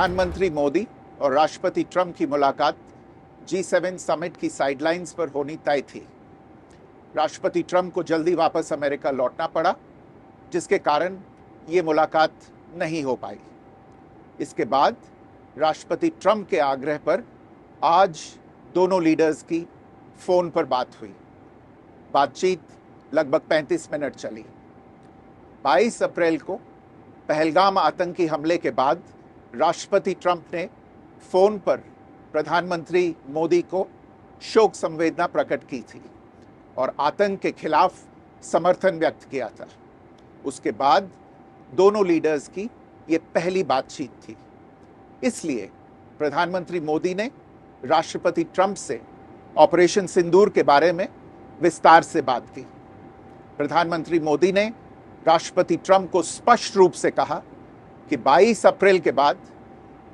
प्रधानमंत्री मोदी और राष्ट्रपति ट्रंप की मुलाकात G7 समिट की साइडलाइंस पर होनी तय थी। राष्ट्रपति ट्रंप को जल्दी वापस अमेरिका लौटना पड़ा, जिसके कारण ये मुलाकात नहीं हो पाई। इसके बाद राष्ट्रपति ट्रंप के आग्रह पर आज दोनों लीडर्स की फोन पर बात हुई। बातचीत लगभग 35 मिनट चली। 22 अप्रैल को पहलगाम आतंकी हमले के बाद राष्ट्रपति ट्रंप ने फोन पर प्रधानमंत्री मोदी को शोक संवेदना प्रकट की थी और आतंक के खिलाफ समर्थन व्यक्त किया था। उसके बाद दोनों लीडर्स की ये पहली बातचीत थी। इसलिए प्रधानमंत्री मोदी ने राष्ट्रपति ट्रंप से ऑपरेशन सिंदूर के बारे में विस्तार से बात की। प्रधानमंत्री मोदी ने राष्ट्रपति ट्रंप को स्पष्ट रूप से कहा कि 22 अप्रैल के बाद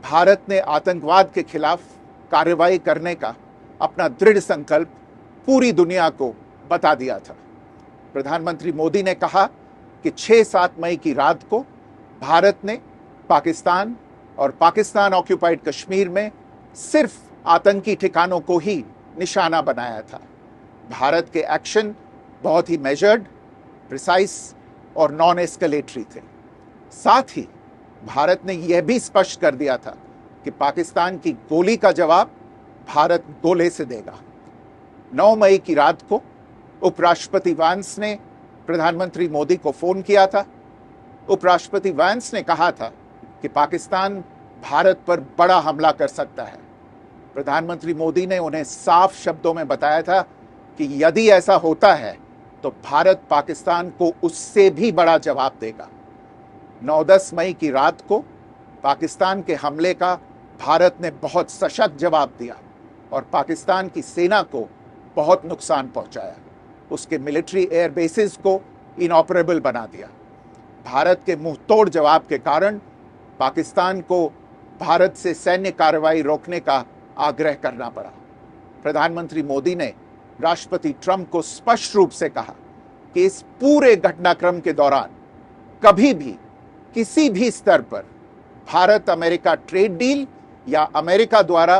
भारत ने आतंकवाद के खिलाफ कार्रवाई करने का अपना दृढ़ संकल्प पूरी दुनिया को बता दिया था। प्रधानमंत्री मोदी ने कहा कि 6-7 मई की रात को भारत ने पाकिस्तान और पाकिस्तान ऑक्यूपाइड कश्मीर में सिर्फ आतंकी ठिकानों को ही निशाना बनाया था। भारत के एक्शन बहुत ही मेजर्ड, प्रिसाइज और नॉन एस्केलेटरी थे। साथ ही भारत ने यह भी स्पष्ट कर दिया था कि पाकिस्तान की गोली का जवाब भारत गोले से देगा। 9 मई की रात को उपराष्ट्रपति वैंस ने प्रधानमंत्री मोदी को फोन किया था। उपराष्ट्रपति वैंस ने कहा था कि पाकिस्तान भारत पर बड़ा हमला कर सकता है। प्रधानमंत्री मोदी ने उन्हें साफ शब्दों में बताया था कि यदि ऐसा होता है तो भारत पाकिस्तान को उससे भी बड़ा जवाब देगा। 9-10 मई की रात को पाकिस्तान के हमले का भारत ने बहुत सशक्त जवाब दिया और पाकिस्तान की सेना को बहुत नुकसान पहुंचाया। उसके मिलिट्री एयर बेसिस को इनऑपरेबल बना दिया। भारत के मुंहतोड़ जवाब के कारण पाकिस्तान को भारत से सैन्य कार्रवाई रोकने का आग्रह करना पड़ा। प्रधानमंत्री मोदी ने राष्ट्रपति ट्रंप को स्पष्ट रूप से कहा कि इस पूरे घटनाक्रम के दौरान कभी भी किसी भी स्तर पर भारत अमेरिका ट्रेड डील या अमेरिका द्वारा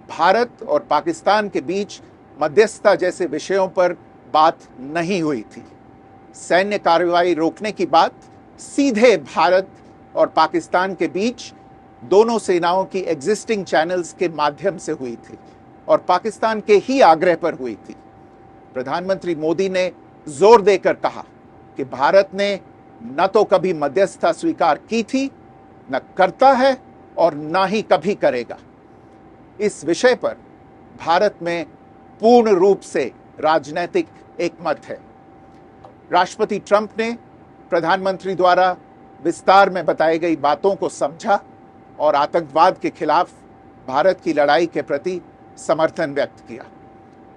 भारत और पाकिस्तान के बीच मध्यस्थता जैसे विषयों पर बात नहीं हुई थी। सैन्य कार्रवाई रोकने की बात सीधे भारत और पाकिस्तान के बीच दोनों सेनाओं की एग्जिस्टिंग चैनल्स के माध्यम से हुई थी और पाकिस्तान के ही आग्रह पर हुई थी। प्रधानमंत्री मोदी ने जोर देकर कहा कि भारत ने न तो कभी मध्यस्थता स्वीकार की थी, न करता है और न ही कभी करेगा। इस विषय पर भारत में पूर्ण रूप से राजनीतिक एकमत है। राष्ट्रपति ट्रंप ने प्रधानमंत्री द्वारा विस्तार में बताई गई बातों को समझा और आतंकवाद के खिलाफ भारत की लड़ाई के प्रति समर्थन व्यक्त किया।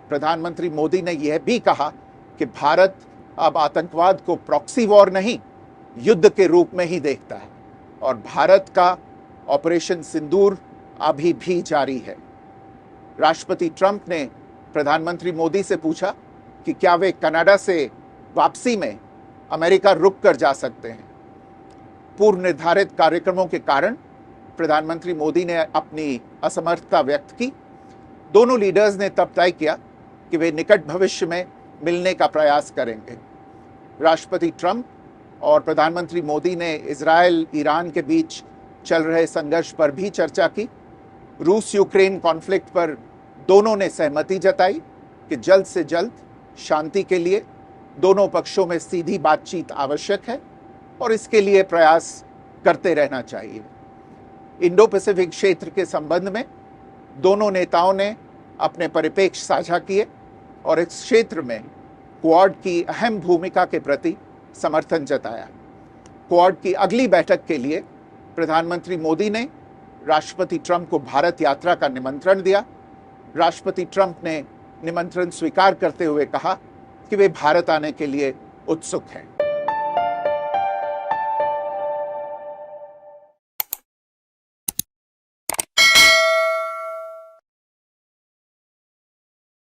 प्रधानमंत्री मोदी ने यह भी कहा कि भारत अब आतंकवाद को प्रॉक्सी वॉर नहीं, युद्ध के रूप में ही देखता है और भारत का ऑपरेशन सिंदूर अभी भी जारी है। राष्ट्रपति ट्रंप ने प्रधानमंत्री मोदी से पूछा कि क्या वे कनाडा से वापसी में अमेरिका रुक कर जा सकते हैं। पूर्व निर्धारित कार्यक्रमों के कारण प्रधानमंत्री मोदी ने अपनी असमर्थता व्यक्त की। दोनों लीडर्स ने तब तय किया कि वे निकट भविष्य में मिलने का प्रयास करेंगे। राष्ट्रपति ट्रंप और प्रधानमंत्री मोदी ने इजरायल ईरान के बीच चल रहे संघर्ष पर भी चर्चा की। रूस यूक्रेन कॉन्फ्लिक्ट पर दोनों ने सहमति जताई कि जल्द से जल्द शांति के लिए दोनों पक्षों में सीधी बातचीत आवश्यक है और इसके लिए प्रयास करते रहना चाहिए। इंडो पैसिफिक क्षेत्र के संबंध में दोनों नेताओं ने अपने परिप्रेक्ष्य साझा किए और इस क्षेत्र में क्वाड की अहम भूमिका के प्रति समर्थन जताया। क्वाड की अगली बैठक के लिए प्रधानमंत्री मोदी ने राष्ट्रपति ट्रंप को भारत यात्रा का निमंत्रण दिया। राष्ट्रपति ट्रंप ने निमंत्रण स्वीकार करते हुए कहा कि वे भारत आने के लिए उत्सुक हैं।